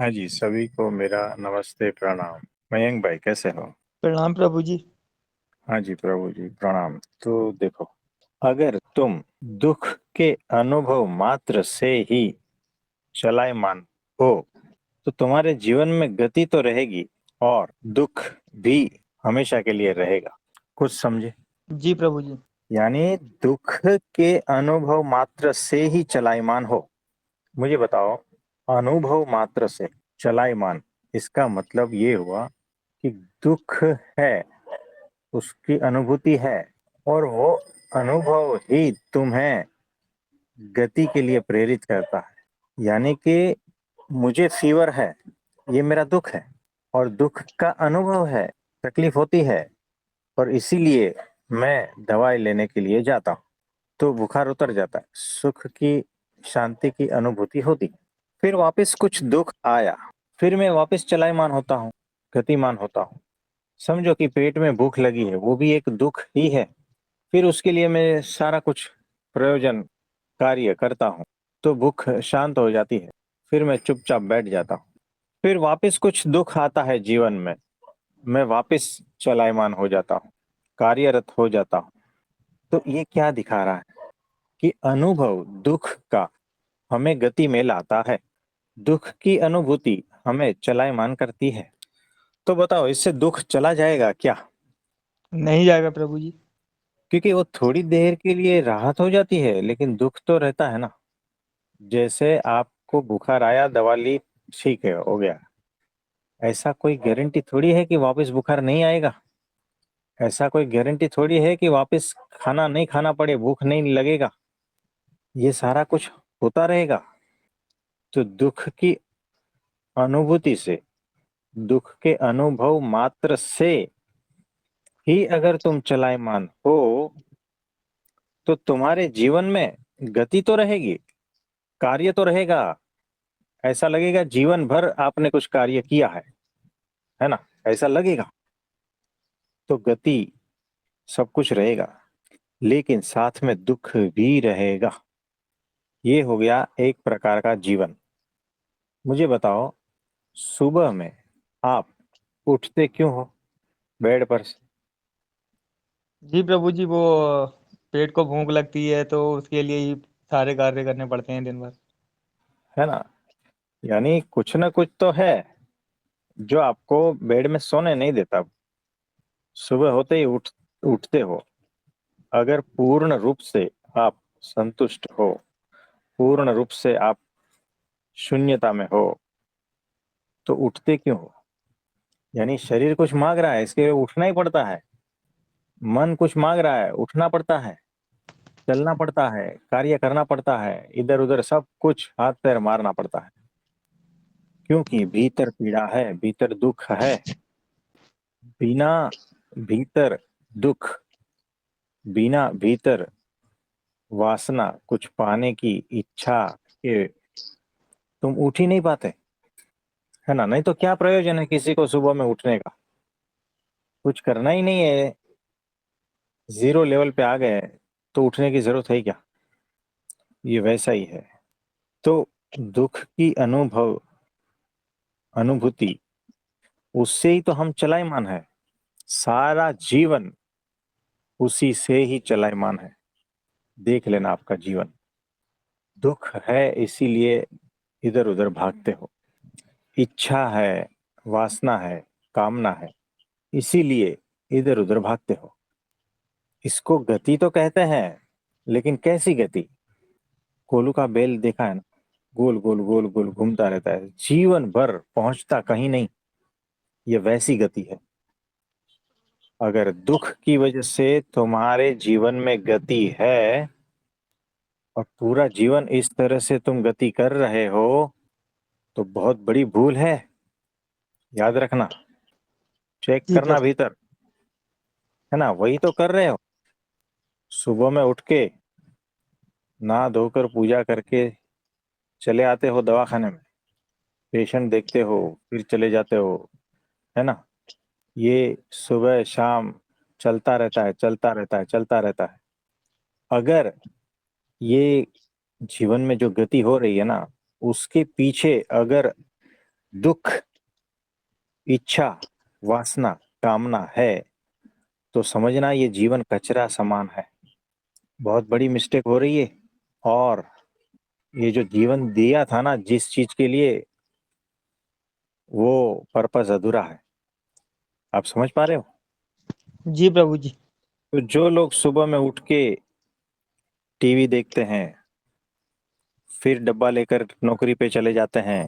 हाँ जी, सभी को मेरा नमस्ते प्रणाम। मयंक भाई कैसे हो? प्रणाम प्रभु जी। हाँ जी प्रभु जी प्रणाम। तो देखो, अगर तुम दुख के अनुभव मात्र से ही चलायमान हो तो तुम्हारे जीवन में गति तो रहेगी और दुख भी हमेशा के लिए रहेगा। कुछ समझे? जी प्रभु जी। यानी दुख के अनुभव मात्र से ही चलायमान हो। मुझे बताओ, अनुभव मात्र से चलायमान, इसका मतलब ये हुआ कि दुख है, उसकी अनुभूति है, और वो अनुभव ही तुम्हें गति के लिए प्रेरित करता है। यानी कि मुझे फीवर है, ये मेरा दुख है, और दुख का अनुभव है, तकलीफ होती है, और इसीलिए मैं दवाई लेने के लिए जाता हूँ, तो बुखार उतर जाता है, सुख की शांति की अनुभूति होती। फिर वापस कुछ दुख आया, फिर मैं वापस चलायमान होता हूँ, गतिमान होता हूँ। समझो कि पेट में भूख लगी है, वो भी एक दुख ही है। फिर उसके लिए मैं सारा कुछ प्रयोजन कार्य करता हूँ, तो भूख शांत हो जाती है। फिर मैं चुपचाप बैठ जाता हूँ। फिर वापस कुछ दुख आता है जीवन में, मैं वापस चलायमान हो जाता हूँ, कार्यरत हो जाता हूँ। तो ये क्या दिखा रहा है कि अनुभव दुख का हमें गति में लाता है, दुख की अनुभूति हमें चलायमान करती है। तो बताओ, इससे दुख चला जाएगा क्या? नहीं जाएगा प्रभु जी। क्योंकि वो थोड़ी देर के लिए राहत हो जाती है, लेकिन दुख तो रहता है ना। जैसे आपको बुखार आया, दवा ली, ठीक है, हो गया। ऐसा कोई गारंटी थोड़ी है कि वापस बुखार नहीं आएगा। ऐसा कोई गारंटी थोड़ी है कि वापस खाना नहीं खाना पड़े, भूख नहीं लगेगा। ये सारा कुछ होता रहेगा। तो दुख की अनुभूति से, दुख के अनुभव मात्र से ही अगर तुम चलायमान हो तो तुम्हारे जीवन में गति तो रहेगी, कार्य तो रहेगा। ऐसा लगेगा जीवन भर आपने कुछ कार्य किया है ना? ऐसा लगेगा। तो गति, सब कुछ रहेगा, लेकिन साथ में दुख भी रहेगा। ये हो गया एक प्रकार का जीवन। मुझे बताओ, सुबह में आप उठते क्यों हो बेड पर से? जी प्रभु जी, वो पेट को भूख लगती है तो उसके लिए ही सारे कार्य करने पड़ते हैं दिन भर। है ना? यानी कुछ ना कुछ तो है जो आपको बेड में सोने नहीं देता। सुबह होते ही उठते हो। अगर पूर्ण रूप से आप संतुष्ट हो, पूर्ण रूप से आप शून्यता में हो, तो उठते क्यों हो? यानी शरीर कुछ मांग रहा है, इसके लिए उठना ही पड़ता है। मन कुछ मांग रहा है, उठना पड़ता है, चलना पड़ता है, कार्य करना पड़ता है, इधर उधर सब कुछ हाथ पैर मारना पड़ता है। क्योंकि भीतर पीड़ा है, भीतर दुख है। बिना भीतर दुख, बिना भीतर वासना, कुछ पाने की इच्छा के तुम उठ ही नहीं पाते। है ना? नहीं तो क्या प्रयोजन है किसी को सुबह में उठने का? कुछ करना ही नहीं है, जीरो लेवल पे आ गए, तो उठने की जरूरत है क्या? ये वैसा ही है। तो दुख की अनुभूति, उससे ही तो हम चलायमान है। सारा जीवन उसी से ही चलायमान है। देख लेना आपका जीवन, दुख है इसीलिए इधर उधर भागते हो, इच्छा है, वासना है, कामना है, इसीलिए इधर उधर भागते हो। इसको गति तो कहते हैं, लेकिन कैसी गति? कोलू का बेल देखा है ना? गोल गोल गोल गोल घूमता रहता है, जीवन भर पहुंचता कहीं नहीं। ये वैसी गति है। अगर दुख की वजह से तुम्हारे जीवन में गति है और पूरा जीवन इस तरह से तुम गति कर रहे हो, तो बहुत बड़ी भूल है। याद रखना, चेक जी करना प्रभु। भीतर। है ना? वही तो कर रहे हो। सुबह में उठ के नहा धोकर पूजा करके चले आते हो दवाखाने में, पेशेंट देखते हो, फिर चले जाते हो। है ना? ये सुबह शाम चलता रहता है, चलता रहता है, चलता रहता है। अगर ये जीवन में जो गति हो रही है ना, उसके पीछे अगर दुख, इच्छा, वासना, कामना है तो समझना ये जीवन कचरा समान है। बहुत बड़ी मिस्टेक हो रही है। और ये जो जीवन दिया था ना जिस चीज के लिए, वो पर्पस अधूरा है। आप समझ पा रहे हो? जी प्रभु जी। तो जो लोग सुबह में उठ के टीवी देखते हैं, फिर डब्बा लेकर नौकरी पे चले जाते हैं,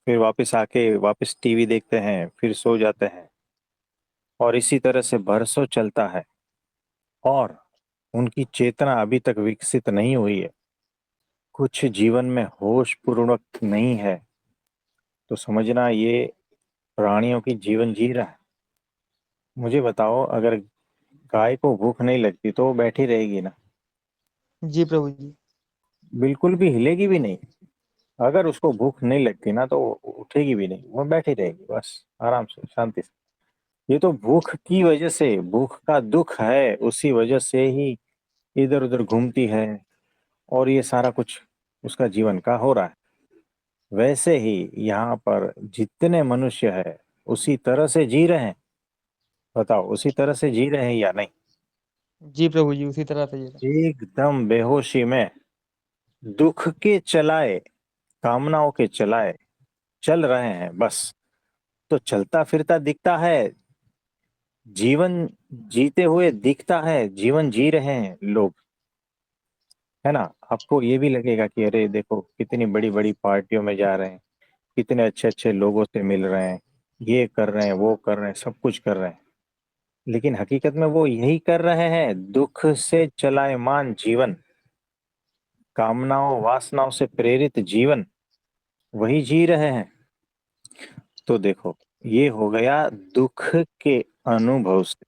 फिर वापस आके वापस टीवी देखते हैं, फिर सो जाते हैं, और इसी तरह से बरसों चलता है, और उनकी चेतना अभी तक विकसित नहीं हुई है, कुछ जीवन में होश पूर्वक नहीं है, तो समझना ये प्राणियों की जीवन जी रहा है। मुझे बताओ, अगर गाय को भूख नहीं लगती तो वो बैठी रहेगी ना? जी प्रभु जी। बिल्कुल भी हिलेगी भी नहीं। अगर उसको भूख नहीं लगती ना तो वो उठेगी भी नहीं, वो बैठी रहेगी बस, आराम से, शांति से। ये तो भूख की वजह से, भूख का दुख है, उसी वजह से ही इधर उधर घूमती है, और ये सारा कुछ उसका जीवन का हो रहा है। वैसे ही यहाँ पर जितने मनुष्य है उसी तरह से जी रहे हैं। बताओ, उसी तरह से जी रहे हैं या नहीं? जी प्रभु जी, उसी तरह से ये रहा। एकदम बेहोशी में, दुख के चलाए, कामनाओं के चलाए चल रहे हैं बस। तो चलता फिरता दिखता है, जीवन जीते हुए दिखता है, जीवन जी रहे हैं लोग, है ना? आपको ये भी लगेगा कि अरे देखो कितनी बड़ी बड़ी पार्टियों में जा रहे हैं, कितने अच्छे अच्छे लोगों से मिल रहे हैं, ये कर रहे हैं, वो कर रहे हैं, सब कुछ कर रहे हैं। लेकिन हकीकत में वो यही कर रहे हैं, दुख से चलायमान जीवन, कामनाओं वासनाओं से प्रेरित जीवन वही जी रहे हैं। तो देखो, ये हो गया दुख के अनुभव से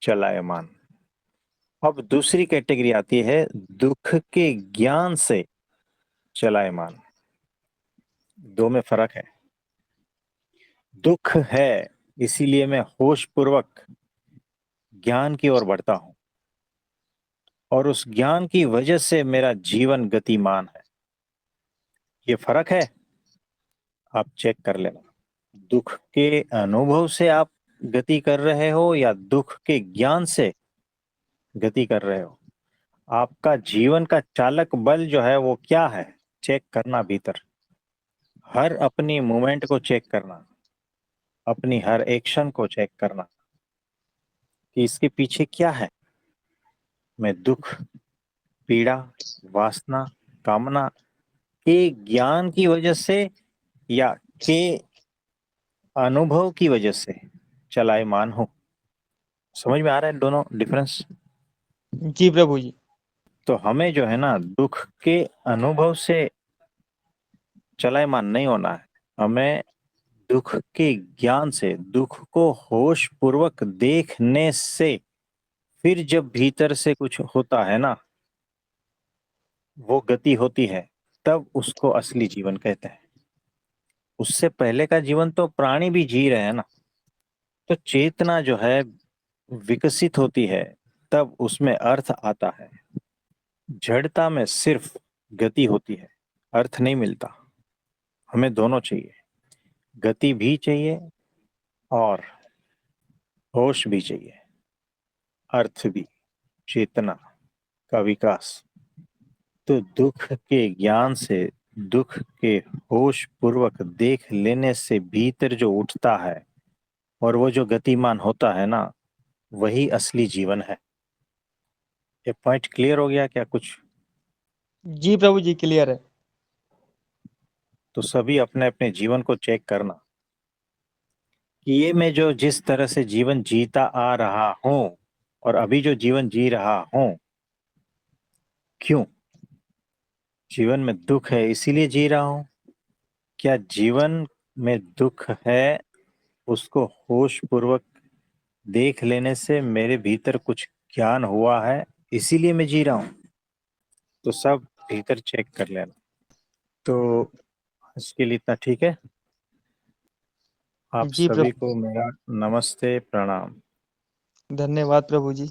चलायमान। अब दूसरी कैटेगरी आती है दुख के ज्ञान से चलायमान। दो में फर्क है। दुख है इसीलिए मैं होश पूर्वक ज्ञान की ओर बढ़ता हूं, और उस ज्ञान की वजह से मेरा जीवन गतिमान है। ये फर्क है, आप चेक कर लेना। दुख के अनुभव से आप गति कर रहे हो या दुख के ज्ञान से गति कर रहे हो? आपका जीवन का चालक बल जो है वो क्या है, चेक करना भीतर। हर अपनी मूवमेंट को चेक करना, अपनी हर एक्शन को चेक करना कि इसके पीछे क्या है। मैं दुख, पीड़ा, वासना, कामना के ज्ञान की वजह से या के अनुभव की वजह से चलायमान हूं? समझ में आ रहा है दोनों डिफरेंस? जी प्रभु जी। तो हमें जो है ना दुख के अनुभव से चलायमान नहीं होना है, हमें दुख के ज्ञान से, दुख को होश पूर्वक देखने से, फिर जब भीतर से कुछ होता है ना, वो गति होती है, तब उसको असली जीवन कहते हैं। उससे पहले का जीवन तो प्राणी भी जी रहे हैं ना। तो चेतना जो है विकसित होती है, तब उसमें अर्थ आता है। जड़ता में सिर्फ गति होती है, अर्थ नहीं मिलता। हमें दोनों चाहिए, गति भी चाहिए और होश भी चाहिए, अर्थ भी, चेतना का विकास। तो दुख के ज्ञान से, दुख के होश पूर्वक देख लेने से भीतर जो उठता है और वो जो गतिमान होता है ना, वही असली जीवन है। ये पॉइंट क्लियर हो गया क्या कुछ? जी प्रभु जी, क्लियर है। तो सभी अपने अपने जीवन को चेक करना कि ये मैं जो जिस तरह से जीवन जीता आ रहा हूं, और अभी जो जीवन जी रहा हूं, क्यों? जीवन में दुख है इसीलिए जी रहा हूं? क्या जीवन में दुख है उसको होश पूर्वक देख लेने से मेरे भीतर कुछ ज्ञान हुआ है इसीलिए मैं जी रहा हूं? तो सब भीतर चेक कर लेना। तो इसके लिए इतना ठीक है। आप जी सभी प्रभु को जी। मेरा नमस्ते, प्रणाम। धन्यवाद प्रभु जी।